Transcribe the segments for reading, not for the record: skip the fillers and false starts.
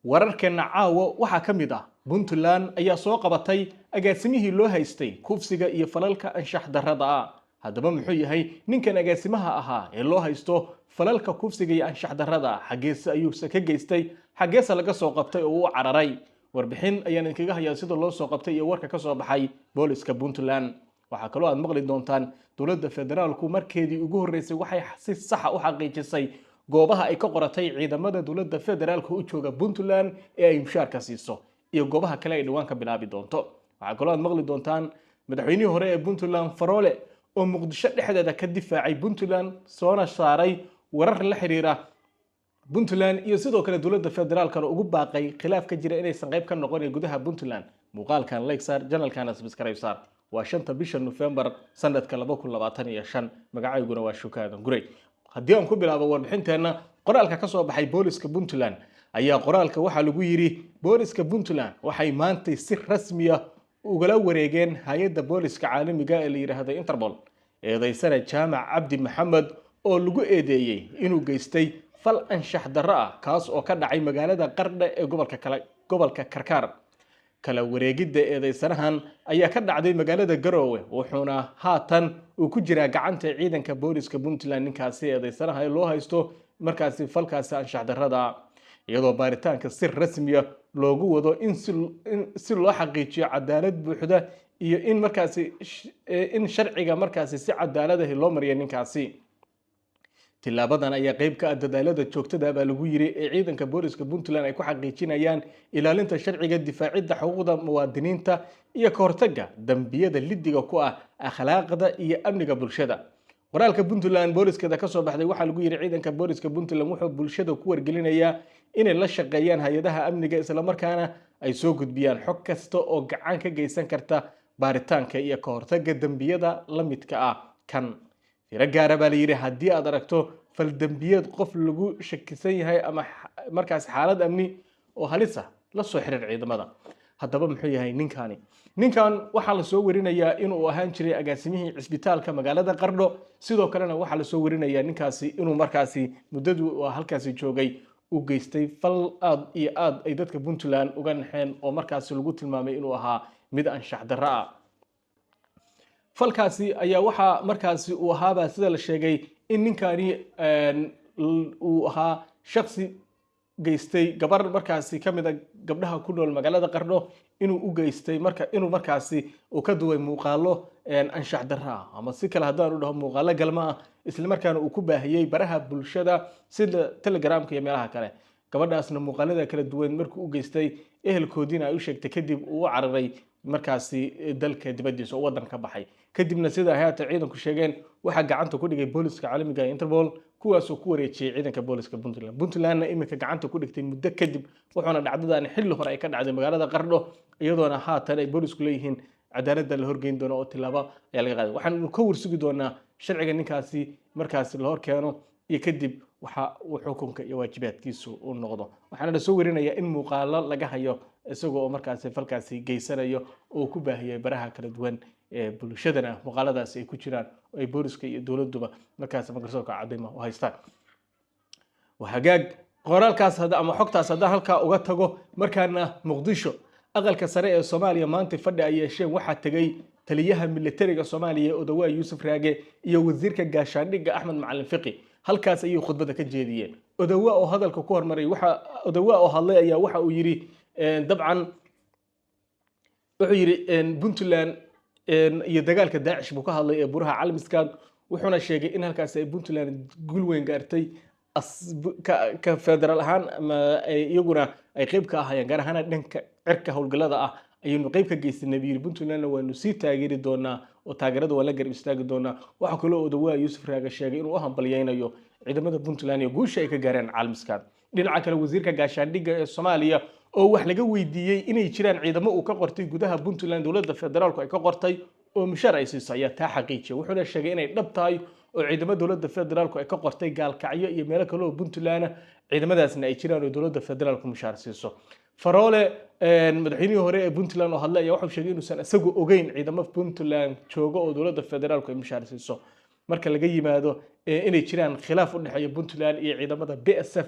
wararkeena caawa waxaa ka mid ah Puntland ayaa soo qabatay agaasimihii loo haystay kufsiga iyo falalka anshax darrada ah. haddaba muxuu yahay ninkan agaasimaha ahaa ee loo haysto falalka kufsiga iyo anshax darrada ah? xageesa ayuu ka geystay, xageesa laga soo qabtay oo uu cararay? warbixin ayaan idinkaga hayaa sida loo soo qabtay iyo warka ka soo baxay booliska Puntland. waxaa kaloo aad maqli doontaan dowladda federaalku markeedii ugu horeysay waxay si sax ah u xaqiijisay goobaha ay ka qoratay ciidamada dowladda federaalka u jooga Puntland ee ay mushaarka siiso iyo goobaha kale ay dhawaan ka bilaabi doonto. waxaa kaloo aad maqli doontaan madaxweynihii hore ee Puntland Farole oo Muqdisho dhexdeeda ka difaacay Puntland soona saaray warar la xiriira Puntland iyo sidoo kale dowladda federaalka ugu baaqay khilaaf ka jira inaysan qayb ka noqon gudaha Puntland. muuqaalkan like saar, channelkan subscribe saar. waa 5 bisha November sanadka 2025. magacayguna waa Shukaadan Gurey. haddii aan ku bilaabo warbixinteena, qoraalka ka soo baxay booliska Puntland ayaa qoraalka waxa lagu yiri booliska Puntland waxay maantay si rasmi ah ugala wareegeen hay'adda booliska caalamiga ee la yiraahdo Interpol eedaysana Jaamac Cabdi Maxamed oo lagu eedeeyay inuu geystay fal anshax darro ah kaas oo ka dhacay magaalada Qardho ee gobolka Karkar. kala wareegidda eedaysanahan ayaa ka dhacday magaalada Garowe wuxuuna haatan uu ku jiraa gacanta ciidanka booliska Puntland. ninkaasi eedaysanaha loo haysto markaasi falkaasi anshax darrada iyadoo baaritaanka si rasmi ah loogu wado in si loo xaqiijiyo cadaalad buuxda iyo in markaasi in sharciga markaasi si cadaalad ah loo mariyo ninkaasi. tilaabadan ayaa qayb ka ah dadaalada joogtada ah lagu yiri ee ciidanka booliska Puntland ay ku xaqiijinayaan ilaalinta sharciga, difaacidda xuquuqda muwaadiniinta iyo ka hortagga dambiyada liddiga ku ah akhlaaqda iyo amniga bulshada. qoraalka Puntland booliskada ka soo baxday waxa lagu yiri ciidanka booliska Puntland wuxuu bulshada ku wargelinayaa inay la shaqeeyaan hay'adaha amniga isla markaana ay soo gudbiyaan xog kasta oo gacan ka geysan karta baaritaanka iyo ka hortagga dambiyada la midka ah kan. tiro gaara baa la yiri haddii aad aragto fal dambiyad qof lagu shakisan yahay ama markaas xaalad amni oo halis ah la soo xiriir ciidamada. haddaba muxuu yahay ninkan waxaa la soo warinayaa inuu ahaan jiray agaasimihii cisbitaalka magaalada Qardho. sidoo kalena waxaa la soo warinayaa ninkaasi inuu markaasi muddadu halkaasi joogay u geystay fal aad iyo aad ay dadka Puntland uga naxeen oo markaasi lagu tilmaamay inuu ahaa mid anshax darro ah. falkaasi ayaa waxa markaasi uu ahaaba sida la sheegay in ninkani uu ahaa shakhsi geystay gabar markaasi kamid ah gabdhaha ku nool magaalada Qardho inuu u geystay inuu markaasi uu ka duway muuqaalo anshax darro ah ama si kale haddaan u dhaho muuqaalo galma ah isla markaana uu ku baahiyay baraha bulshada sida Telegramka iyo meelaha kale. gabadhaasna muuqaalada kala duwan markuu u geystay ehelkoodiina ay u sheegtay kadib uu u cararay markaasi dalka dibadiisa oo wadan ka baxay. kadibna sida hay'adda ciidanku sheegeen waxa gacanta ku dhigay booliska caalamiga ee Interpol kuwaas oo ku wareejiyay ciidanka booliska Puntlandna imika gacanta ku dhigtay muddo kadib wuxuuna dhacdadan xilli hore ay ka dhacday magaalada Qardho iyadoona haatan ay boolisku leeyihiin cadaaladda la horgeyn doono oo tilaabo ayaa laga qaaday. waxaan ka warsugi doonaa sharciga ninkaasi markaasi la hor keeno iyo kadib waxa uu xukunka iyo waajibaadkiisu u noqdo. waxaana la soo warinayaa in muuqaalo laga hayo isagoo oo markaasi falkaasi geysanayo oo ku baahiyay baraha kala duwan ee bulshadana muuqaaladaasi ay ku jiraan oo ay booliska iyo dowladuba markaasi Microsoft cadeymo u haystaan. waxagaag qoraalkaas ama xogtaas haddaan halkaa uga tago markaana Muqdisho aqalka sare ee Soomaaliya maanta fadhi ay yeesheen waxaa tagay taliyaha militariga Soomaaliya Odawa Yuusuf Raage iyo wasiirka gaashaandhigga Axmed Macalin Fiqi. halkaas ayay khudbada ka jeediyeen. Odawa oo hadalka ku hormaray Odawa oo hadlay ayaa waxa uu yiri dabcan wuxuu yiri Puntland iyo dagaalka Daesh buu ka hadlay ee buraha caalamiska wuxuuna sheegay in halkaas ay Puntland guul weyn gaartay ka federal ahaan ama iyaguna ay qayb ka ahaayeen gaar ahaan dhanka cirka howlgalada ah ayuu qayb ka geystay Nabiil Puntlandna waanu sii taageeri doonaa oo taageerada waa la garab istaagi doonaa. waxa kale oo Odawa Yuusuf Raage sheegay inuu u hambalyeeyo ciidamada Puntland iyo guusha ay ka gaareen caalamiska. dhinaca kale wasiirka gaashaandhigga ee Soomaaliya oo wax laga weydiiyay inay jiraan ciidamo uu ka qortay gudaha Puntland dowladda federaalku ay ka qortay oo mushaar ay siisay ayaa taa xaqiijiyay. wuxuuna sheegay inay dhab tahay oo ciidamada dowladda federaalku ay ka qortay gaalkacyo iyo meelo kale oo Puntland ciidamadaasna ay jiraan oo dowladda federaalku mushaar siiso. Farole madaxweynihii hore ee Puntland oo hadlay ayaa wuxuu sheegay inuusan isagu ogeyn ciidamo Puntland jooga oo dowladda federaalku ay mushaar siiso. marka laga yimaado inay jiraan khilaaf u dhaxeeya Puntland iyo ciidamada BSF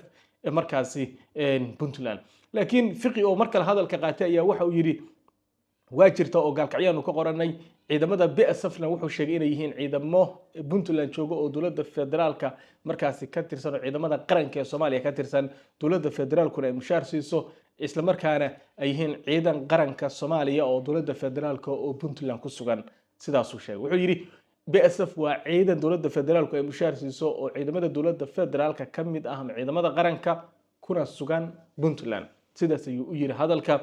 markaasi Puntland laakiin fiqi oo markale hadalka qaatay ayaa waxa uu yiri waa jirta oo gaalkacyaanu ka qoranay ciidamada BSF-na wuxuu sheegay inay yihiin ciidamo Puntland jooga oo dowladda federaalka markaasi ka tirsan oo ciidamada qaranka ee Soomaaliya ka tirsan dowladda federaalkuna ay mushaar siiso isla markaana ay yihiin ciidan qaranka Soomaaliya oo dowladda federaalka oo Puntland ku sugan sidaas uu sheegay wuxuu yiri BSF waa ciidan dowladda federaalku ay mushaar siiso oo ciidamada dowladda federaalka ka mid ah ciidamada qaranka kuna sugan Puntland sidaas ayuu u yiri hadalka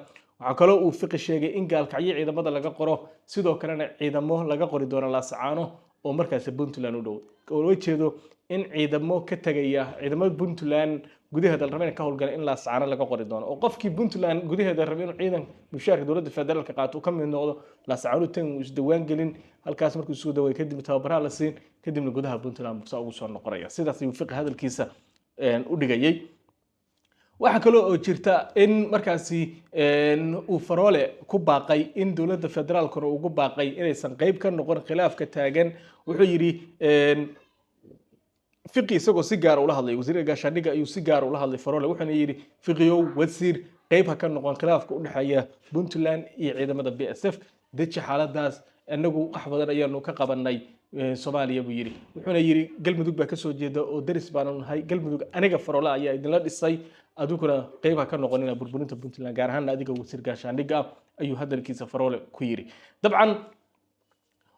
waxa kale uu fiqi sheegay in gaalkacyo ciidamada laga qoro sidoo kalena ciidamo laga qori doono Laascaano oo markaas Puntland u dhow oo jeedo in ciidamo ka tagaya ciidamada Puntland gudaheeda rabeen ka howlgala in Laascaano laga qori doono oo qofkii Puntland gudaheeda rabeen inuu ciidan mushaarka dowladda federaalka qaato ka mid noqdo Laascaano tan uu isdawaan galin halkaas markuu isku daway kadib tababaraha la siin kadibna gudaha Puntland ugu soo noqonaya sidaas ayuu fiqi hadalkiisa u dhigayay waxa kale oo jirta in markaasi uu Faroole ku baaqay in dowladda federaalkuna ugu baaqay inaysan qayb ka noqon khilaafka taagan wuxuu yiri fiqi isagoo si gaar ah ula hadlay wasiirka gaashaandhigga ayuu si gaar ah ula hadlay Faroole wuxuuna yiri fiqiyow wasiir qayb ha ka noqon khilaafka u dhaxeeya Puntland iyo ciidamada BSF dadka xaaladaas anagu wax badan ayaanu ka qabanay Soomaaliya buu yiri wuxuuna yiri galmudug baa ka soo jeeda oo daris baan nahay galmudug aniga Faroole ayaa idin la dhisay aduguna qayb ha ka noqonina burburinta Puntland gaar ahaan adiga wasiir gaashaandhigga ayuu hadalkiisa Faroole ku yiri dabcan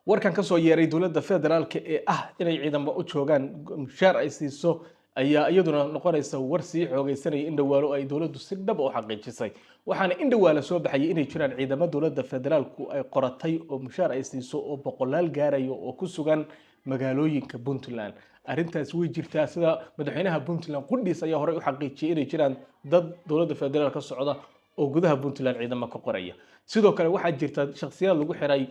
warkan ka soo yeeray dowladda federaalka ee inay ciidamo u joogaan mushaar ay siiso ayaa iyaduna noqonaysa war sii xoogaysanay in dhawaalo ay dowladdu si dhab u xaqiijisay waxaana in dhawaalo soo baxay inay jiraan ciidamo dowladda federaalku ay qoratay oo mushaar ay siiso oo boqolaal gaarayo oo ku sugan magaalooyinka Puntland arintaas way jirtaa sida madaxweynaha Puntland qudhiis ayaa hore u xaqiijiyay inay jiraan dad dowladda federaalka socda oo gudaha Puntland ciidamo ka qoraya sidoo kale waxa jirta shakhsiyaad lagu xiray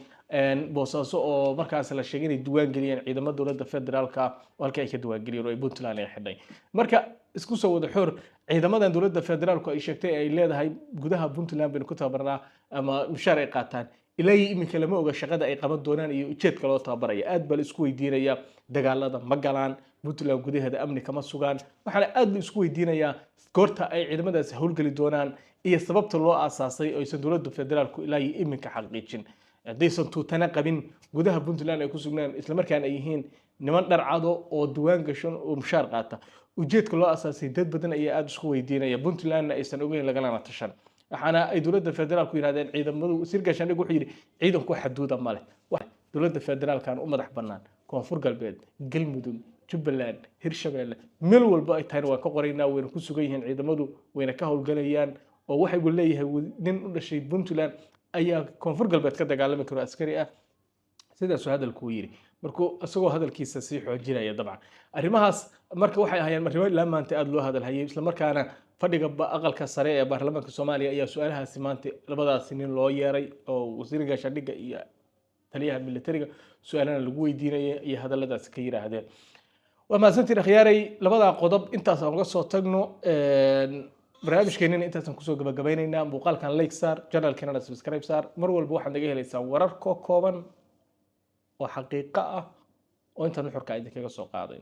boosaaso oo markaas la sheegay inay duwaan galiyeen ciidamada dowladda federaalka halka ay ka duwaan galiyeen oo ay Puntland ay xidhay marka isku soo wada xor ciidamadan dowladda federaalku ay sheegtay ay leedahay gudaha Puntland bay ku tababarnaa ama mushaar ay qaataan ilaa iminka lama oga shaqada ay qaban doonaan iyo ujeedka loo tababaraya aad bal isku weydiinaya dagaalada ma galaan Puntland gudaheeda amni kama sugaan waxaana aad la isku weydiinaya goorta ay ciidamadaas howlgali doonaan iyo sababta loo aasaasay oo aysan dowladda federaalku ilaa iminka xaqiijin hadaysan tuutana qabin gudaha Puntland ay ku sugnaan isla markaana ay yihiin niman dharcado oo duwaan gashan oo mushaar qaata ujeedka loo aasaasay dad badan ayaa aad isku weydiinaya Puntland aysan ogeyn lagana tashan waxaana ay dowladda federaalku yiraahdeen ciidamadu wasiir gaashaandhig wuxuu yiri ciidanku xuduuda ma leh dowladda federaalkan u madax banaan koonfur galbeed galmudug Jubbaland Hirshabeelle meel walba ay tahay waa ka qoraynaa wayna ku sugan yihiin ciidamadu wayna ka howlgalayaan oo waxay u leeyahay nin u dhashay Puntland ayaa koonfur galbeed ka dagaalami karo askari sidaas hadalku yiri markuu asagoo hadalkiisa si xoojinaya dabcan arimahaas marka waxay ahaayeen arrimo ilaa maanta aad loo hadalhayay isla markaana fadhiga aqalka sare ee baarlamaanka Soomaaliya ayaa su'aalahaasi maanta labadaas nin loo yeeray oo wasiirka gaashaandhigga iyo taliyaha militariga su'aalana lagu weydiinayay iyo hadalladaas ka yiraahdeen وما زلت الخياري لبدا قضب انت سان سو تغنو barnaamijkeenina intaas aan kusoo gabagabaynaynaa muuqaalkan like saar channelkeena subscribe saar mar walba waxaad naga helaysaa warar kooban oo xaqiiqo ah oo inta nuxurka idinkaga soo qaaday